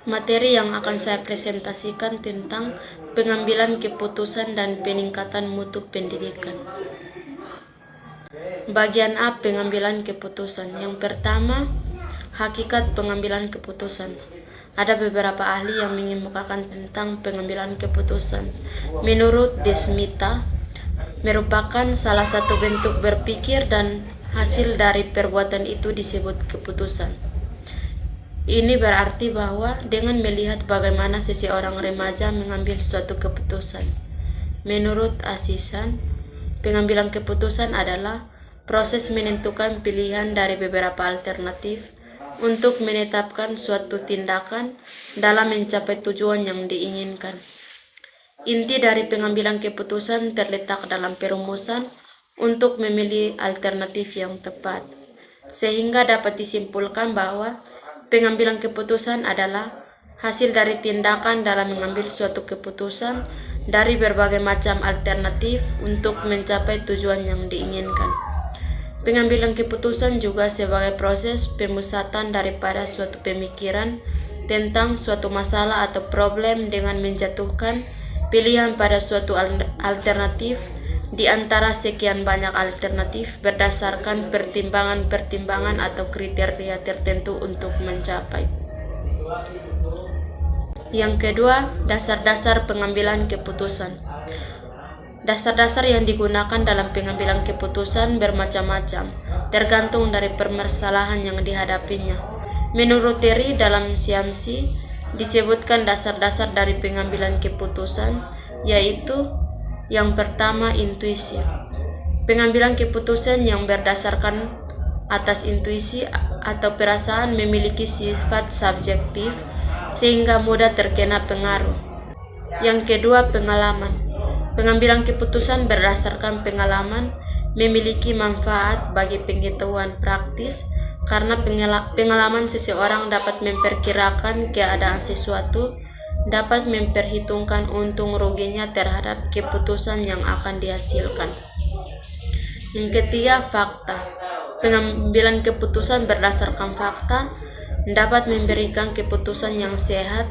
Materi yang akan saya presentasikan tentang pengambilan keputusan dan peningkatan mutu pendidikan. Bagian A, pengambilan keputusan. Yang pertama, hakikat pengambilan keputusan. Ada beberapa ahli yang mengemukakan tentang pengambilan keputusan. Menurut Desmita, merupakan salah satu bentuk berpikir dan hasil dari perbuatan itu disebut keputusan. Ini berarti bahwa dengan melihat bagaimana seseorang remaja mengambil suatu keputusan. Menurut Asisan, pengambilan keputusan adalah proses menentukan pilihan dari beberapa alternatif untuk menetapkan suatu tindakan dalam mencapai tujuan yang diinginkan. Inti dari pengambilan keputusan terletak dalam perumusan untuk memilih alternatif yang tepat, sehingga dapat disimpulkan bahwa pengambilan keputusan adalah hasil dari tindakan dalam mengambil suatu keputusan dari berbagai macam alternatif untuk mencapai tujuan yang diinginkan. Pengambilan keputusan juga sebagai proses pemusatan daripada suatu pemikiran tentang suatu masalah atau problem dengan menjatuhkan pilihan pada suatu alternatif di antara sekian banyak alternatif berdasarkan pertimbangan-pertimbangan atau kriteria tertentu untuk mencapai. Yang kedua, dasar-dasar pengambilan keputusan. Dasar-dasar yang digunakan dalam pengambilan keputusan bermacam-macam, tergantung dari permasalahan yang dihadapinya. Menurut Terry, dalam CMC disebutkan dasar-dasar dari pengambilan keputusan, yaitu yang pertama, intuisi. Pengambilan keputusan yang berdasarkan atas intuisi atau perasaan memiliki sifat subjektif sehingga mudah terkena pengaruh. Yang kedua, pengalaman. Pengambilan keputusan berdasarkan pengalaman memiliki manfaat bagi pengetahuan praktis karena pengalaman seseorang dapat memperkirakan keadaan sesuatu, dapat memperhitungkan untung ruginya terhadap keputusan yang akan dihasilkan. Yang ketiga, fakta. Pengambilan keputusan berdasarkan fakta dapat memberikan keputusan yang sehat,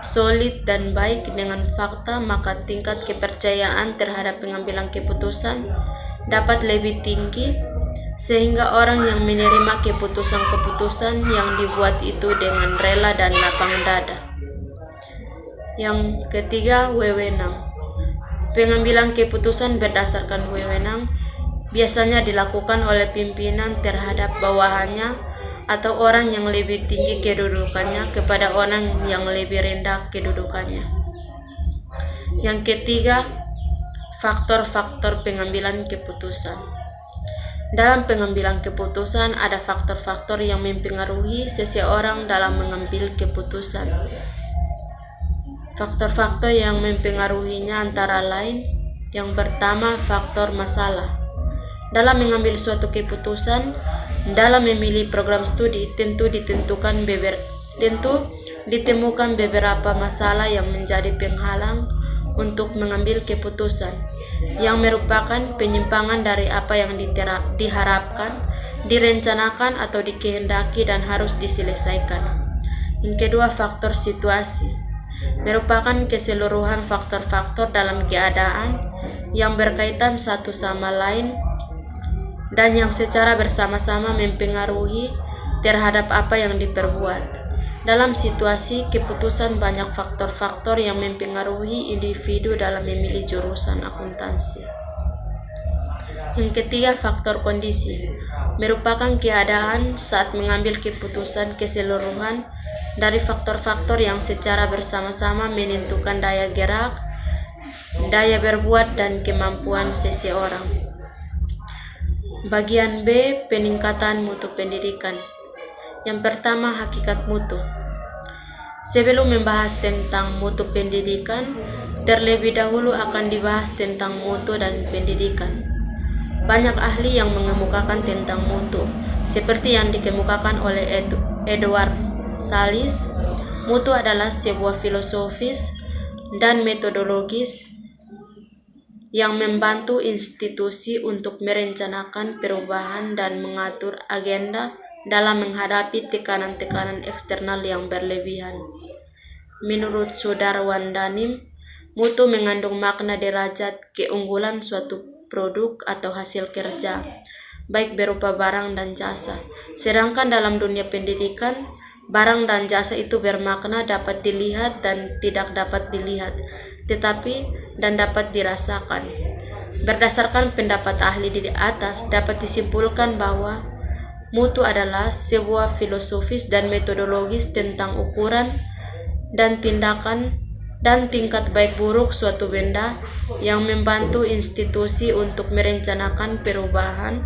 solid dan baik. Dengan fakta, maka tingkat kepercayaan terhadap pengambilan keputusan dapat lebih tinggi, sehingga orang yang menerima keputusan-keputusan yang dibuat itu dengan rela dan lapang dada. Yang ketiga, wewenang. Pengambilan keputusan berdasarkan wewenang biasanya dilakukan oleh pimpinan terhadap bawahannya atau orang yang lebih tinggi kedudukannya kepada orang yang lebih rendah kedudukannya. Yang ketiga, faktor-faktor pengambilan keputusan. Dalam pengambilan keputusan ada faktor-faktor yang mempengaruhi seseorang dalam mengambil keputusan. Faktor-faktor yang mempengaruhinya antara lain, yang pertama, faktor masalah. Dalam mengambil suatu keputusan, dalam memilih program studi tentu ditemukan beberapa masalah yang menjadi penghalang untuk mengambil keputusan, yang merupakan penyimpangan dari apa yang diharapkan, direncanakan atau dikehendaki dan harus diselesaikan. Yang kedua, faktor situasi. Merupakan keseluruhan faktor-faktor dalam keadaan yang berkaitan satu sama lain dan yang secara bersama-sama mempengaruhi terhadap apa yang diperbuat. Dalam situasi keputusan, banyak faktor-faktor yang mempengaruhi individu dalam memilih jurusan akuntansi. Yang ketiga, faktor kondisi. Merupakan keadaan saat mengambil keputusan keseluruhan dari faktor-faktor yang secara bersama-sama menentukan daya gerak, daya berbuat, dan kemampuan seseorang. Bagian B, peningkatan mutu pendidikan. Yang pertama, hakikat mutu. Sebelum membahas tentang mutu pendidikan, terlebih dahulu akan dibahas tentang mutu dan pendidikan. Banyak ahli yang mengemukakan tentang mutu, seperti yang dikemukakan oleh Edward Salis. Mutu adalah sebuah filosofis dan metodologis yang membantu institusi untuk merencanakan perubahan dan mengatur agenda dalam menghadapi tekanan-tekanan eksternal yang berlebihan. Menurut Saudara Wandanim, mutu mengandung makna derajat keunggulan suatu produk atau hasil kerja, baik berupa barang dan jasa. Sedangkan dalam dunia pendidikan, barang dan jasa itu bermakna dapat dilihat dan tidak dapat dilihat, tetapi dan dapat dirasakan. Berdasarkan pendapat ahli di atas, dapat disimpulkan bahwa mutu adalah sebuah filosofis dan metodologis tentang ukuran dan tindakan dan tingkat baik buruk suatu benda yang membantu institusi untuk merencanakan perubahan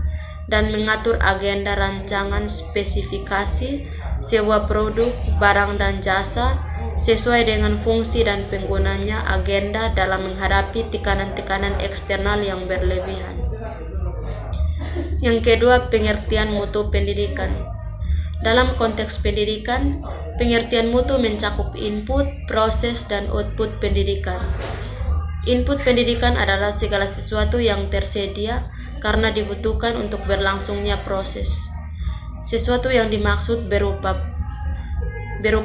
dan mengatur agenda rancangan spesifikasi sebuah produk, barang dan jasa sesuai dengan fungsi dan penggunanya agenda dalam menghadapi tekanan-tekanan eksternal yang berlebihan. Yang kedua, pengertian mutu pendidikan. Dalam konteks pendidikan, pengertian mutu mencakup input, proses, dan output pendidikan. Input pendidikan adalah segala sesuatu yang tersedia karena dibutuhkan untuk berlangsungnya proses. Sesuatu yang dimaksud berupa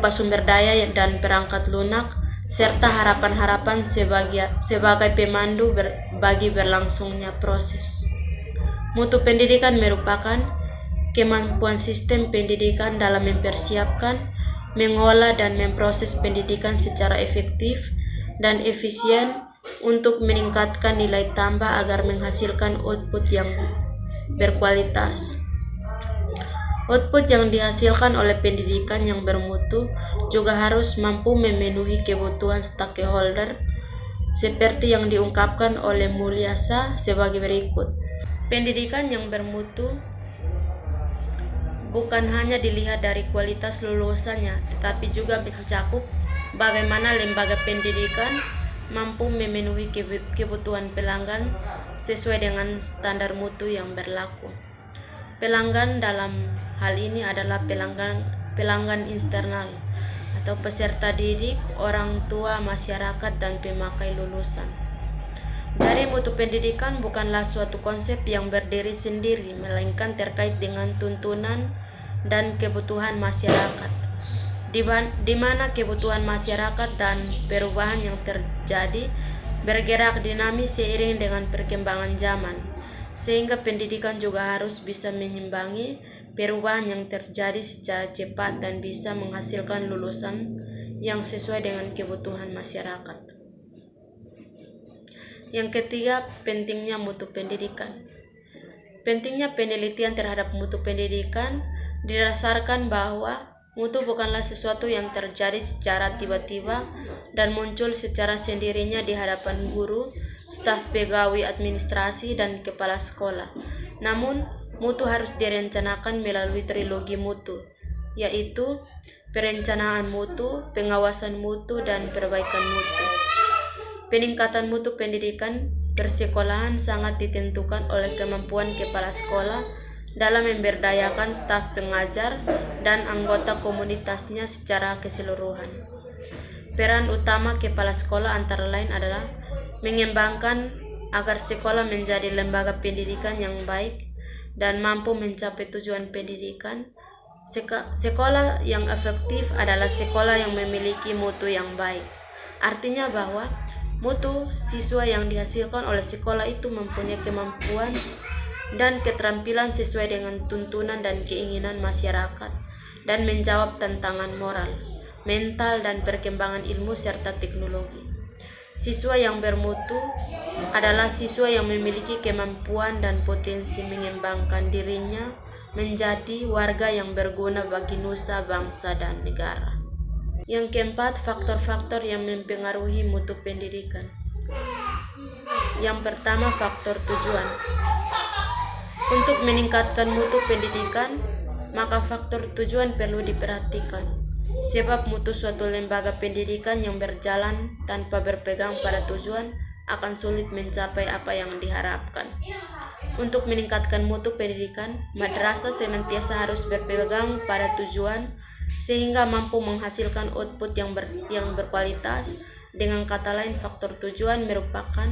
sumber daya dan perangkat lunak, serta harapan-harapan sebagai pemandu bagi berlangsungnya proses. Mutu pendidikan merupakan kemampuan sistem pendidikan dalam mempersiapkan, mengolah dan memproses pendidikan secara efektif dan efisien untuk meningkatkan nilai tambah agar menghasilkan output yang berkualitas. Output yang dihasilkan oleh pendidikan yang bermutu juga harus mampu memenuhi kebutuhan stakeholder seperti yang diungkapkan oleh Mulyasa sebagai berikut. Pendidikan yang bermutu bukan hanya dilihat dari kualitas lulusannya, tetapi juga mencakup bagaimana lembaga pendidikan mampu memenuhi kebutuhan pelanggan sesuai dengan standar mutu yang berlaku. Pelanggan dalam hal ini adalah pelanggan eksternal atau peserta didik, orang tua, masyarakat, dan pemakai lulusan. Jadi mutu pendidikan bukanlah suatu konsep yang berdiri sendiri, melainkan terkait dengan tuntunan dan kebutuhan masyarakat, di mana kebutuhan masyarakat dan perubahan yang terjadi bergerak dinamis seiring dengan perkembangan zaman, sehingga pendidikan juga harus bisa menyimbangi perubahan yang terjadi secara cepat dan bisa menghasilkan lulusan yang sesuai dengan kebutuhan masyarakat. Yang ketiga, pentingnya mutu pendidikan. Pentingnya penelitian terhadap mutu pendidikan didasarkan bahwa mutu bukanlah sesuatu yang terjadi secara tiba-tiba dan muncul secara sendirinya di hadapan guru, staf pegawai administrasi, dan kepala sekolah. Namun, mutu harus direncanakan melalui trilogi mutu, yaitu perencanaan mutu, pengawasan mutu, dan perbaikan mutu. Peningkatan mutu pendidikan persekolahan sangat ditentukan oleh kemampuan kepala sekolah dalam memberdayakan staf pengajar dan anggota komunitasnya secara keseluruhan. Peran utama kepala sekolah antara lain adalah mengembangkan agar sekolah menjadi lembaga pendidikan yang baik dan mampu mencapai tujuan pendidikan. Sekolah yang efektif adalah sekolah yang memiliki mutu yang baik. Artinya bahwa mutu siswa yang dihasilkan oleh sekolah itu mempunyai kemampuan dan keterampilan sesuai dengan tuntunan dan keinginan masyarakat dan menjawab tantangan moral, mental, dan perkembangan ilmu serta teknologi. Siswa yang bermutu adalah siswa yang memiliki kemampuan dan potensi mengembangkan dirinya menjadi warga yang berguna bagi nusa, bangsa, dan negara. Yang keempat, faktor-faktor yang mempengaruhi mutu pendidikan. Yang pertama, faktor tujuan. Untuk meningkatkan mutu pendidikan, maka faktor tujuan perlu diperhatikan. Sebab mutu suatu lembaga pendidikan yang berjalan tanpa berpegang pada tujuan akan sulit mencapai apa yang diharapkan. Untuk meningkatkan mutu pendidikan, madrasah senantiasa harus berpegang pada tujuan sehingga mampu menghasilkan output yang berkualitas. Dengan kata lain, faktor tujuan merupakan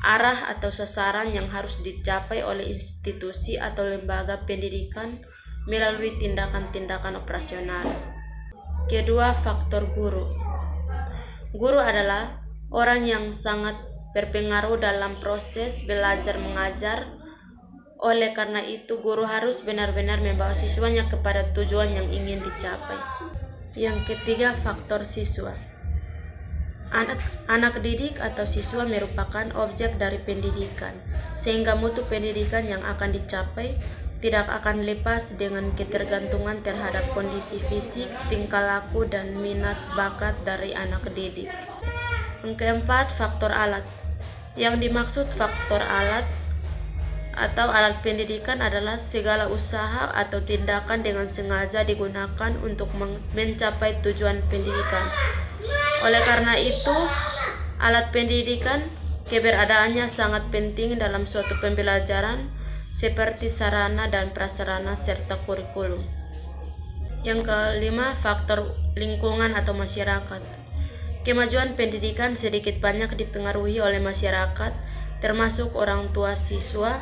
arah atau sasaran yang harus dicapai oleh institusi atau lembaga pendidikan melalui tindakan-tindakan operasional. Kedua, faktor guru. Guru adalah orang yang sangat berpengaruh dalam proses belajar mengajar. Oleh karena itu, guru harus benar-benar membawa siswanya kepada tujuan yang ingin dicapai. Yang ketiga, faktor siswa. Anak didik atau siswa merupakan objek dari pendidikan, sehingga mutu pendidikan yang akan dicapai tidak akan lepas dengan ketergantungan terhadap kondisi fisik, tingkah laku, dan minat bakat dari anak didik. Yang keempat, faktor alat. Yang dimaksud faktor alat atau alat pendidikan adalah segala usaha atau tindakan dengan sengaja digunakan untuk mencapai tujuan pendidikan. Oleh karena itu, alat pendidikan keberadaannya sangat penting dalam suatu pembelajaran seperti sarana dan prasarana serta kurikulum. Yang kelima, faktor lingkungan atau masyarakat. Kemajuan pendidikan sedikit banyak dipengaruhi oleh masyarakat, termasuk orang tua siswa,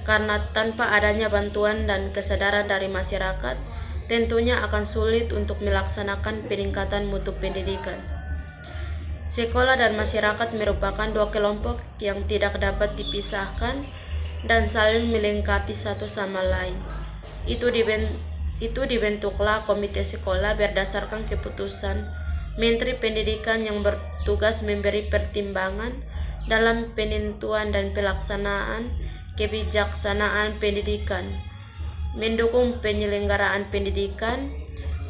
karena tanpa adanya bantuan dan kesadaran dari masyarakat, tentunya akan sulit untuk melaksanakan peningkatan mutu pendidikan. Sekolah dan masyarakat merupakan dua kelompok yang tidak dapat dipisahkan dan saling melengkapi satu sama lain. Itu dibentuklah komite sekolah berdasarkan keputusan Menteri Pendidikan yang bertugas memberi pertimbangan dalam penentuan dan pelaksanaan kebijaksanaan pendidikan, mendukung penyelenggaraan pendidikan,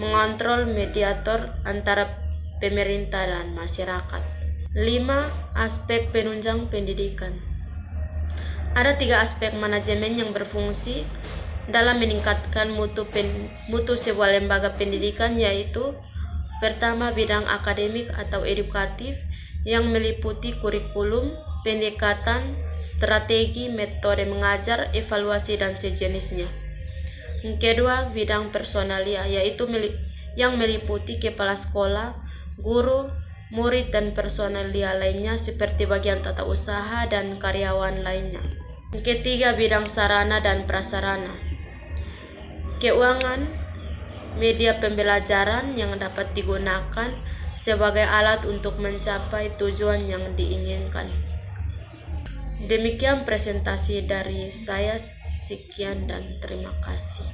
mengontrol mediator antara pemerintah dan masyarakat. 5. Aspek penunjang pendidikan. Ada 3 aspek manajemen yang berfungsi dalam meningkatkan mutu sebuah lembaga pendidikan, yaitu pertama, bidang akademik atau edukatif yang meliputi kurikulum, pendekatan, strategi, metode mengajar, evaluasi, dan sejenisnya. Yang kedua, bidang personalia, yaitu yang meliputi kepala sekolah, guru, murid, dan personalia lainnya seperti bagian tata usaha dan karyawan lainnya. Yang ketiga, bidang sarana dan prasarana, keuangan, media pembelajaran yang dapat digunakan sebagai alat untuk mencapai tujuan yang diinginkan. Demikian presentasi dari saya, sekian dan terima kasih.